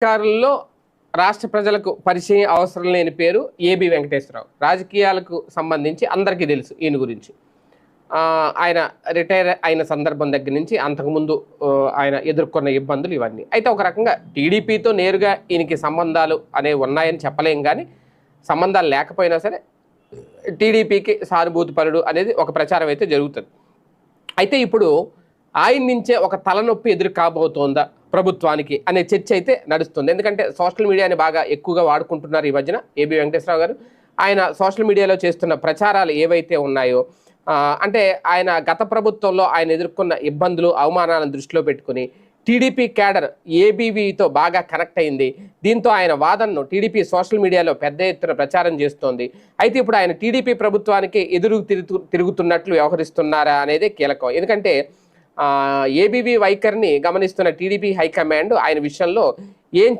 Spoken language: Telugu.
అధికారుల్లో రాష్ట్ర ప్రజలకు పరిచయం అవసరం లేని పేరు ఏబి వెంకటేశ్వరరావు. రాజకీయాలకు సంబంధించి అందరికీ తెలుసు ఈయన గురించి. ఆయన రిటైర్ అయిన సందర్భం దగ్గర నుంచి అంతకుముందు ఆయన ఎదుర్కొన్న ఇబ్బందులు ఇవన్నీ. అయితే ఒక రకంగా టీడీపీతో నేరుగా ఈయనకి సంబంధాలు అనేవి ఉన్నాయని చెప్పలేం, కానీ సంబంధాలు లేకపోయినా సరే టీడీపీకి సానుభూతిపరుడు అనేది ఒక ప్రచారం అయితే జరుగుతుంది. అయితే ఇప్పుడు ఆయన నుంచే ఒక తలనొప్పి ఎదురు కాబోతోందా ప్రభుత్వానికి అనే చర్చ అయితే నడుస్తుంది. ఎందుకంటే సోషల్ మీడియాని బాగా ఎక్కువగా వాడుకుంటున్నారు ఈ మధ్యన ఏబి వెంకటేశ్వరరావు గారు. ఆయన సోషల్ మీడియాలో చేస్తున్న ప్రచారాలు ఏవైతే ఉన్నాయో, అంటే ఆయన గత ప్రభుత్వంలో ఆయన ఎదుర్కొన్న ఇబ్బందులు అవమానాలను దృష్టిలో పెట్టుకుని టీడీపీ క్యాడర్ ఏబీవీతో బాగా కనెక్ట్ అయింది. దీంతో ఆయన వాదనను టీడీపీ సోషల్ మీడియాలో పెద్ద ఎత్తున ప్రచారం చేస్తోంది. అయితే ఇప్పుడు ఆయన టీడీపీ ప్రభుత్వానికి ఎదురు తిరుగుతున్నట్లు వ్యవహరిస్తున్నారా అనేది కీలకం. ఎందుకంటే ఏబీవీ వైఖరిని గమనిస్తున్న టీడీపీ హైకమాండ్ ఆయన విషయంలో ఏం